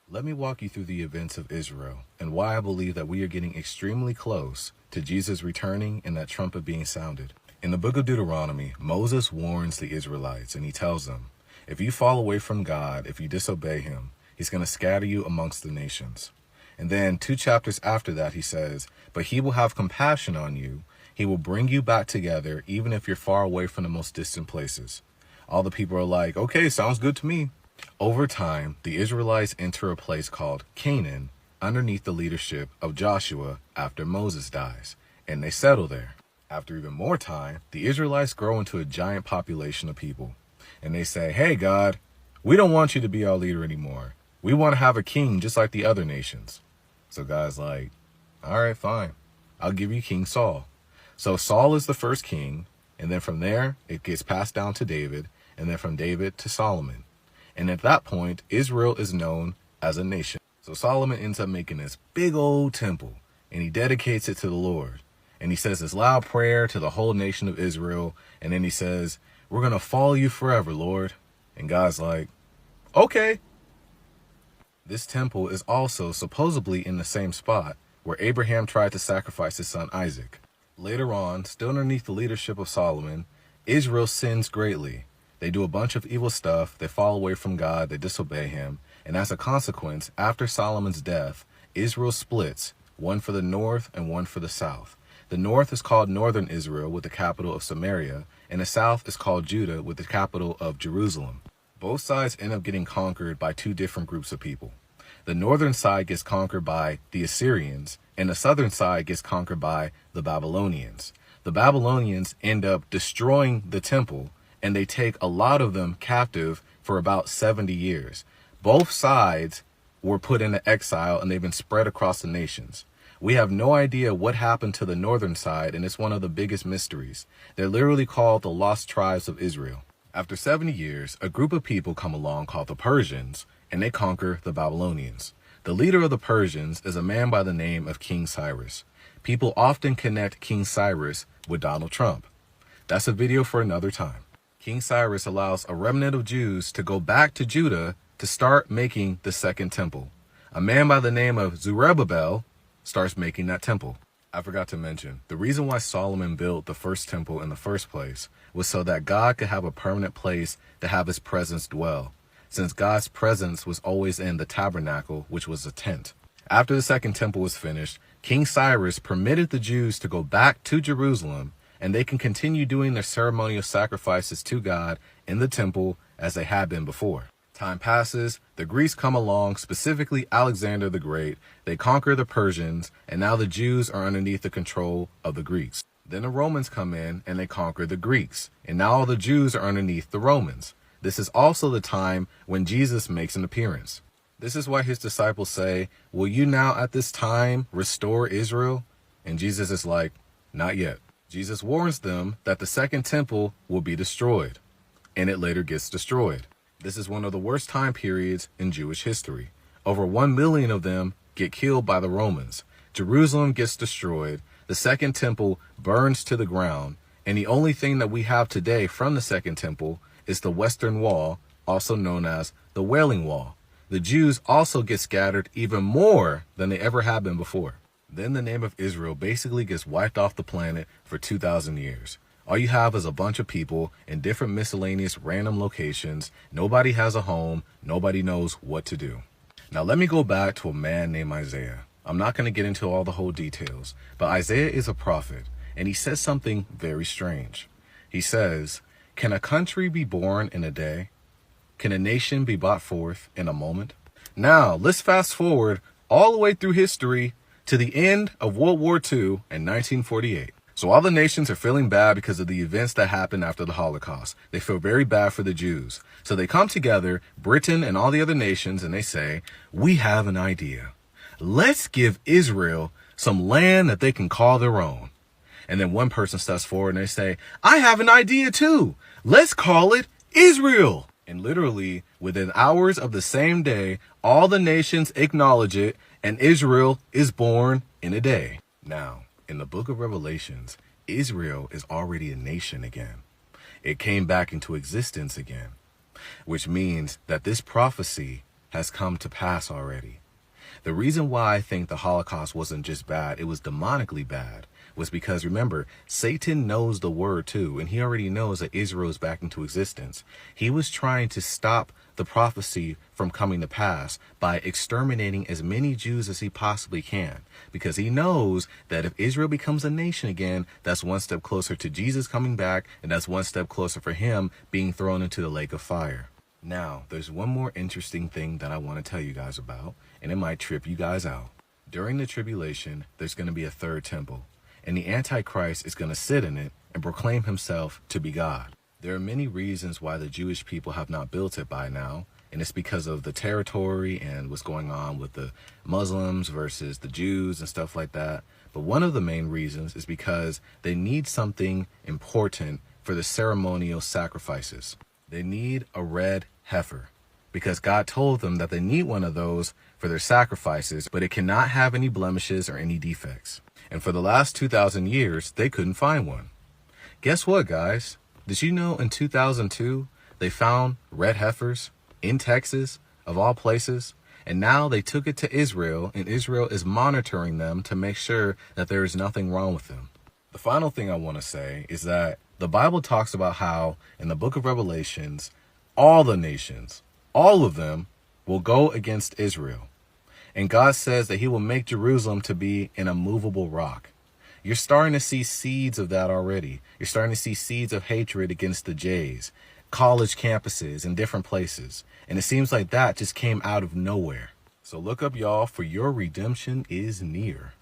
Let me walk you through the events of Israel and why I believe that we are getting extremely close to Jesus returning and that trumpet being sounded. In the book of Deuteronomy, Moses warns the Israelites and he tells them, if you fall away from God, if you disobey him, he's going to scatter you amongst the nations. And then 2 chapters after that, he says, but he will have compassion on you. He will bring you back together, even if you're far away from the most distant places. All the people are like, okay, sounds good to me. Over time, the Israelites enter a place called Canaan underneath the leadership of Joshua after Moses dies, and they settle there. After even more time, the Israelites grow into a giant population of people, and they say, hey, God, we don't want you to be our leader anymore. We want to have a king just like the other nations. So God's like, all right, fine. I'll give you King Saul. So Saul is the first king, and then from there, it gets passed down to David, and then from David to Solomon. And at that point, Israel is known as a nation. So Solomon ends up making this big old temple, and he dedicates it to the Lord. And he says this loud prayer to the whole nation of Israel, and then he says, we're going to follow you forever, Lord. And God's like, okay. This temple is also supposedly in the same spot where Abraham tried to sacrifice his son Isaac. Later on, still underneath the leadership of Solomon, Israel sins greatly. They do a bunch of evil stuff, they fall away from God, they disobey him, and as a consequence, after Solomon's death, Israel splits, one for the north and one for the south. The north is called Northern Israel with the capital of Samaria, and the south is called Judah with the capital of Jerusalem. Both sides end up getting conquered by two different groups of people. The northern side gets conquered by the Assyrians, and the southern side gets conquered by the Babylonians. The Babylonians end up destroying the temple, and they take a lot of them captive for about 70 years. Both sides were put into exile, and they've been spread across the nations. We have no idea what happened to the northern side, and it's one of the biggest mysteries. They're literally called the Lost Tribes of Israel. After 70 years, a group of people come along called the Persians, and they conquer the Babylonians. The leader of the Persians is a man by the name of King Cyrus. People often connect King Cyrus with Donald Trump. That's a video for another time. King Cyrus allows a remnant of Jews to go back to Judah to start making the second temple. A man by the name of Zerubbabel starts making that temple. I forgot to mention, the reason why Solomon built the first temple in the first place was so that God could have a permanent place to have his presence dwell, since God's presence was always in the tabernacle, which was a tent. After the second temple was finished, King Cyrus permitted the Jews to go back to Jerusalem, and they can continue doing their ceremonial sacrifices to God in the temple as they had been before. Time passes, the Greeks come along, specifically Alexander the Great. They conquer the Persians, and now the Jews are underneath the control of the Greeks. Then the Romans come in and they conquer the Greeks, and now all the Jews are underneath the Romans. This is also the time when Jesus makes an appearance. This is why his disciples say, will you now at this time restore Israel? And Jesus is like, not yet. Jesus warns them that the second temple will be destroyed, and it later gets destroyed. This is one of the worst time periods in Jewish history. Over 1 million of them get killed by the Romans. Jerusalem gets destroyed. The second temple burns to the ground. And the only thing that we have today from the second temple is the Western Wall, also known as the Wailing Wall. The Jews also get scattered even more than they ever have been before. Then the name of Israel basically gets wiped off the planet for 2,000 years. All you have is a bunch of people in different miscellaneous random locations. Nobody has a home. Nobody knows what to do. Now let me go back to a man named Isaiah. I'm not going to get into all the whole details, but Isaiah is a prophet, and he says something very strange. He says, can a country be born in a day? Can a nation be brought forth in a moment? Now let's fast forward all the way through history to the end of World War II in 1948. So all the nations are feeling bad because of the events that happened after the Holocaust. They feel very bad for the Jews. So they come together, Britain and all the other nations, and they say, we have an idea. Let's give Israel some land that they can call their own. And then one person steps forward and they say, I have an idea too. Let's call it Israel. And literally within hours of the same day, all the nations acknowledge it, and Israel is born in a day. Now, in the book of Revelations, Israel is already a nation again. It came back into existence again, which means that this prophecy has come to pass already. The reason why I think the Holocaust wasn't just bad, it was demonically bad, was because, remember, Satan knows the word too, and he already knows that Israel is back into existence. He was trying to stop the prophecy from coming to pass by exterminating as many Jews as he possibly can, because he knows that if Israel becomes a nation again, that's one step closer to Jesus coming back, and that's one step closer for him being thrown into the lake of fire. Now, there's one more interesting thing that I want to tell you guys about, and it might trip you guys out. During the tribulation, there's going to be a third temple, and the Antichrist is going to sit in it and proclaim himself to be God. There are many reasons why the Jewish people have not built it by now, and it's because of the territory and what's going on with the Muslims versus the Jews and stuff like that. But one of the main reasons is because they need something important for the ceremonial sacrifices. They need a red heifer, because God told them that they need one of those for their sacrifices, but it cannot have any blemishes or any defects. And for the last 2,000 years, they couldn't find one. Guess what, guys? Did you know in 2002, they found red heifers in Texas, of all places? And now they took it to Israel, and Israel is monitoring them to make sure that there is nothing wrong with them. The final thing I want to say is that the Bible talks about how in the book of Revelations, all the nations, all of them will go against Israel. And God says that he will make Jerusalem to be an immovable rock. You're starting to see seeds of that already. You're starting to see seeds of hatred against the Jays, college campuses, and different places. And it seems like that just came out of nowhere. So look up, y'all, for your redemption is near.